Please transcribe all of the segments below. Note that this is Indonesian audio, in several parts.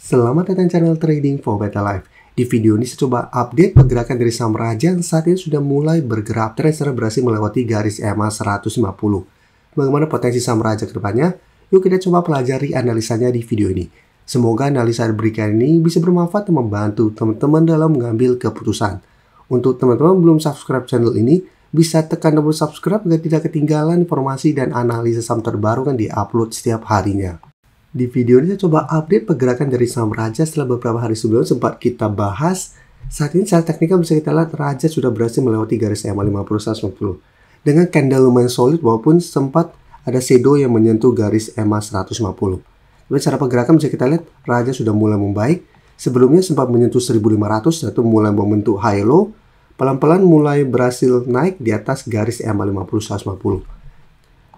Selamat datang channel Trading for Better Life. Di video ini saya coba update pergerakan dari saham Raja yang saat ini sudah mulai bergerak uptrend setelah berhasil melewati garis EMA 150. Bagaimana potensi saham Raja ke depannya? Yuk kita coba pelajari analisanya di video ini. Semoga analisa berikan ini bisa bermanfaat dan membantu teman-teman dalam mengambil keputusan. Untuk teman-teman belum subscribe channel ini, bisa tekan tombol subscribe agar tidak ketinggalan informasi dan analisa saham terbaru yang di-upload setiap harinya. Di video ini saya coba update pergerakan dari saham Raja setelah beberapa hari sebelumnya sempat kita bahas. Saat ini secara teknikal bisa kita lihat Raja sudah berhasil melewati garis EMA 50-150 dengan candle lumayan solid walaupun sempat ada shadow yang menyentuh garis EMA 150. Tapi secara pergerakan bisa kita lihat Raja sudah mulai membaik. Sebelumnya sempat menyentuh 1500 yaitu mulai membentuk high low. Pelan-pelan mulai berhasil naik di atas garis EMA 50-150.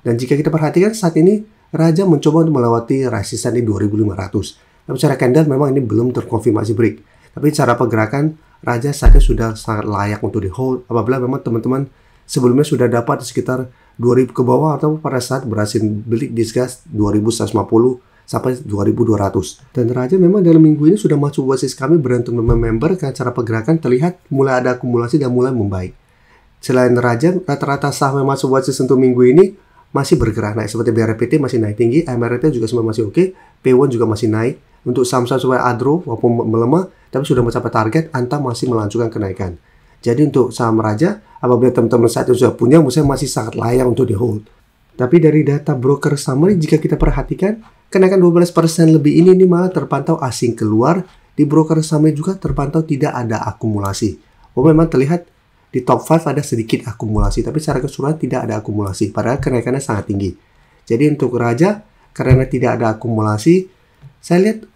Dan jika kita perhatikan saat ini Raja mencoba untuk melewati resisten di 2500. Tapi secara candle memang ini belum terkonfirmasi break. Tapi cara pergerakan Raja saatnya sudah sangat layak untuk di hold apabila memang teman-teman sebelumnya sudah dapat sekitar 2000 ke bawah atau pada saat berhasil beli di gas 2150 sampai 2200. Dan Raja memang dalam minggu ini sudah masuk watchlist kami beruntung member karena cara pergerakan terlihat mulai ada akumulasi dan mulai membaik. Selain Raja, rata-rata saham yang masuk watchlist untuk minggu ini masih bergerak naik, seperti BRPT masih naik tinggi, MRT juga semua masih oke, P1 juga masih naik. Untuk saham-saham seperti Adro walaupun melemah tapi sudah mencapai target, Anta masih melanjutkan kenaikan. Jadi untuk saham Raja apabila teman-teman saat itu sudah punya, menurut saya masih sangat layak untuk di hold. Tapi dari data broker summary jika kita perhatikan kenaikan 12% lebih ini malah terpantau asing keluar. Di broker summary juga terpantau tidak ada akumulasi. Memang terlihat di top 5 ada sedikit akumulasi, tapi secara keseluruhan tidak ada akumulasi, padahal kenaikannya sangat tinggi. Jadi untuk Raja, karena tidak ada akumulasi, saya lihat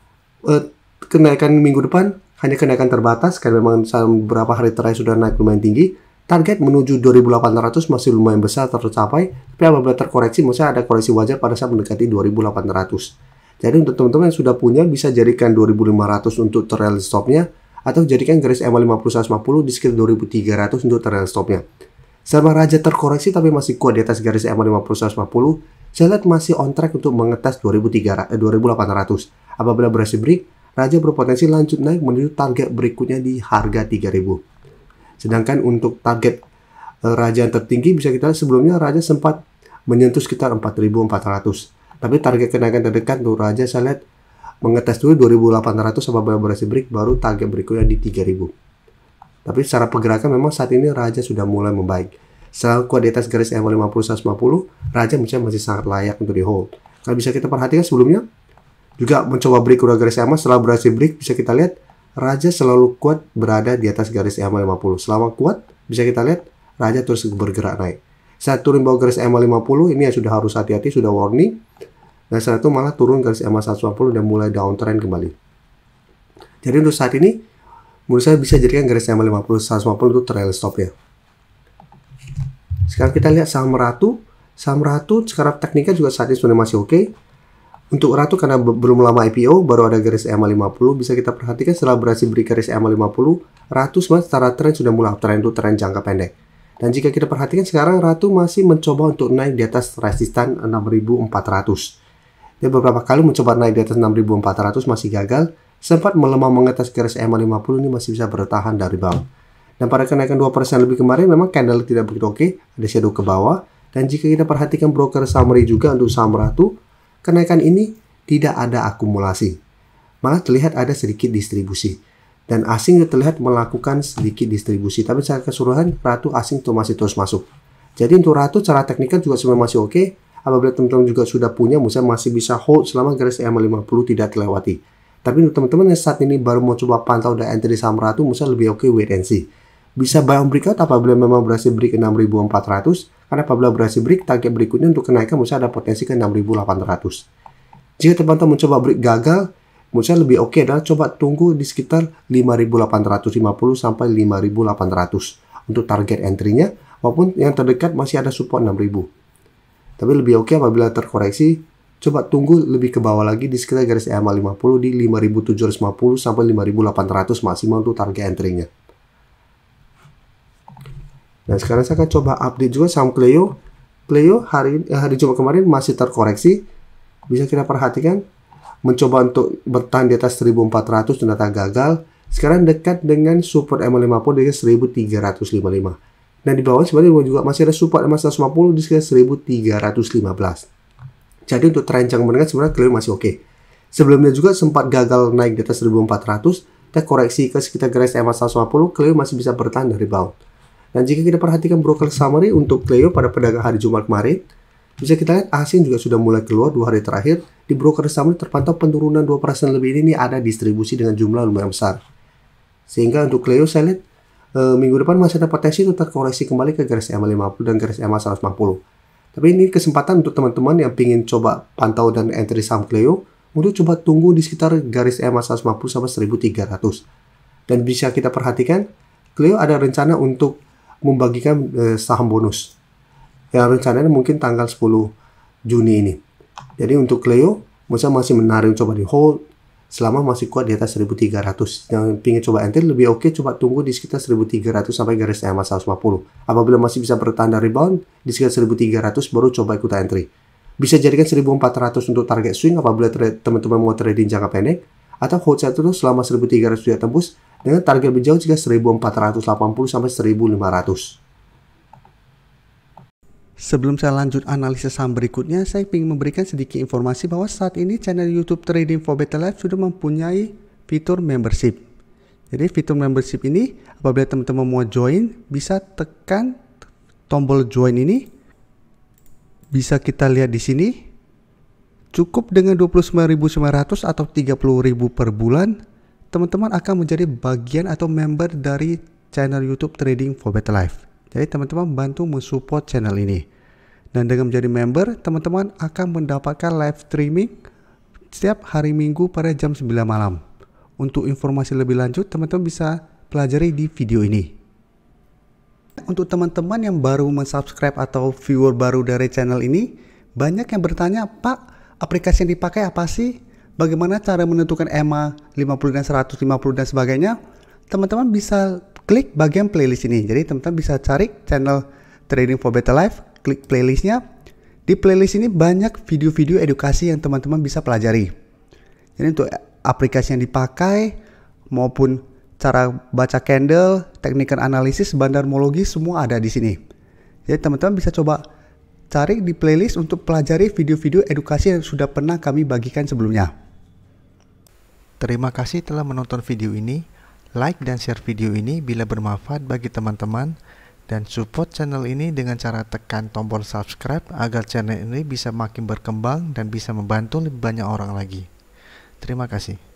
kenaikan minggu depan hanya kenaikan terbatas, karena memang beberapa hari terakhir sudah naik lumayan tinggi. Target menuju 2800 masih lumayan besar tercapai, tapi apabila terkoreksi, maksudnya ada koreksi wajar pada saat mendekati 2800. Jadi untuk teman-teman yang sudah punya, bisa jadikan 2500 untuk trail stopnya, atau jadikan garis EMA 50-150 di sekitar 2300 untuk trail stopnya. Selama Raja terkoreksi tapi masih kuat di atas garis EMA 50-150, saya lihat masih on track untuk mengetes 2800. Apabila berhasil break, Raja berpotensi lanjut naik menuju target berikutnya di harga 3000. Sedangkan untuk target Raja yang tertinggi bisa kita lihat sebelumnya Raja sempat menyentuh sekitar 4400. Tapi target kenaikan terdekat untuk Raja saya lihat mengetes dulu 2800 apabila berhasil break, baru target berikutnya di 3000. Tapi secara pergerakan memang saat ini Raja sudah mulai membaik. Setelah kuat di atas garis EMA 50-150, Raja masih sangat layak untuk di hold. Kalau bisa kita perhatikan sebelumnya juga mencoba break udah garis EMA, setelah berhasil break bisa kita lihat Raja selalu kuat berada di atas garis EMA 50. Selama kuat bisa kita lihat Raja terus bergerak naik. Saat turun bawah garis EMA 50 ini ya sudah harus hati-hati, sudah warning. Dan saat itu malah turun garis EMA 150 dan mulai downtrend kembali. Jadi untuk saat ini menurut saya bisa jadikan garis EMA 50-150 untuk trail stop ya. Sekarang kita lihat saham Ratu. Saham Ratu secara teknikal juga saat ini sudah masih oke. Untuk Ratu karena belum lama IPO, baru ada garis EMA 50. Bisa kita perhatikan setelah berhasil beri garis EMA 50, Ratu secara tren sudah mulai uptrend untuk tren jangka pendek. Dan jika kita perhatikan sekarang Ratu masih mencoba untuk naik di atas resistan 6400. Dia beberapa kali mencoba naik di atas 6400 masih gagal, sempat melemah mengetes garis EMA 50 ini masih bisa bertahan dari bawah. Dan pada kenaikan 2% lebih kemarin memang candle tidak begitu oke, ada shadow ke bawah. Dan jika kita perhatikan broker summary juga untuk saham Ratu, kenaikan ini tidak ada akumulasi. Malah terlihat ada sedikit distribusi. Dan asing terlihat melakukan sedikit distribusi, tapi secara keseluruhan Ratu asing itu masih terus masuk. Jadi untuk Ratu secara teknikal juga sebenarnya masih oke. Apabila teman-teman juga sudah punya, masih bisa hold selama garis EMA 50 tidak terlewati. Tapi untuk teman-teman yang saat ini baru mau coba pantau dan entry saham Ratu, lebih oke wait and see. Bisa buy on breakout apabila memang berhasil break ke 6400, karena apabila berhasil break, target berikutnya untuk kenaikan ada potensi ke 6800. Jika teman-teman mencoba break gagal, lebih oke adalah coba tunggu di sekitar 5850 sampai 5800 untuk target entry-nya, walaupun yang terdekat masih ada support 6000. Tapi lebih oke apabila terkoreksi, coba tunggu lebih ke bawah lagi di sekitar garis EMA 50 di 5750 sampai 5800 maksimal untuk target entry-nya. Dan sekarang saya akan coba update juga saham Cleo. Cleo hari Jumat kemarin masih terkoreksi. Bisa kita perhatikan mencoba untuk bertahan di atas 1400 ternyata gagal. Sekarang dekat dengan support MA50 dengan 1355. Dan di bawah sebenarnya juga masih ada support MA150 di sekitar 1315. Jadi untuk tren jangka menengah sebenarnya Clio masih oke. Sebelumnya juga sempat gagal naik di atas 1400, kita koreksi ke sekitar garis MA150, Clio masih bisa bertahan dari bawah. Dan jika kita perhatikan broker summary untuk Clio pada perdagangan hari Jumat kemarin, bisa kita lihat asing juga sudah mulai keluar 2 hari terakhir. Di broker summary terpantau penurunan 2% lebih ini ada distribusi dengan jumlah lumayan besar. Sehingga untuk Clio saya lihat minggu depan masih ada potensi untuk terkoreksi kembali ke garis MA50 dan garis MA150. Tapi ini kesempatan untuk teman-teman yang ingin coba pantau dan entry saham Clio untuk coba tunggu di sekitar garis MA150 sampai 1300. Dan bisa kita perhatikan, Clio ada rencana untuk membagikan saham bonus. Yang rencananya mungkin tanggal 10 Juni ini. Jadi untuk Clio, masih menarik coba di hold selama masih kuat di atas 1300. Yang ingin coba entry lebih oke coba tunggu di sekitar 1300 sampai garis MA150. Apabila masih bisa bertahan dari rebound di sekitar 1300 baru coba ikut entry. Bisa jadikan 1400 untuk target swing apabila teman-teman mau trading jangka pendek, atau hold satu terus selama 1300 tidak tembus dengan target lebih jauh jika 1480 sampai 1500. Sebelum saya lanjut analisis saham berikutnya, saya ingin memberikan sedikit informasi bahwa saat ini channel YouTube Trading for Better Life sudah mempunyai fitur membership. Jadi fitur membership ini apabila teman-teman mau join, bisa tekan tombol join ini. Bisa kita lihat di sini. Cukup dengan 29.900 atau 30.000 per bulan, teman-teman akan menjadi bagian atau member dari channel YouTube Trading for Better Life. Jadi teman-teman bantu mensupport channel ini. Dan dengan menjadi member, teman-teman akan mendapatkan live streaming setiap hari Minggu pada jam 9 malam. Untuk informasi lebih lanjut, teman-teman bisa pelajari di video ini. Untuk teman-teman yang baru mensubscribe atau viewer baru dari channel ini, banyak yang bertanya, Pak, aplikasi yang dipakai apa sih? Bagaimana cara menentukan EMA 50 dan 150 dan sebagainya? Teman-teman bisa klik bagian playlist ini. Jadi teman-teman bisa cari channel Trading for Better Life, klik playlistnya. Di playlist ini banyak video-video edukasi yang teman-teman bisa pelajari. Jadi untuk aplikasi yang dipakai maupun cara baca candle, teknik analisis, bandarmologi semua ada di sini. Jadi teman-teman bisa coba cari di playlist untuk pelajari video-video edukasi yang sudah pernah kami bagikan sebelumnya. Terima kasih telah menonton video ini. Like dan share video ini bila bermanfaat bagi teman-teman, dan support channel ini dengan cara tekan tombol subscribe agar channel ini bisa makin berkembang dan bisa membantu lebih banyak orang lagi. Terima kasih.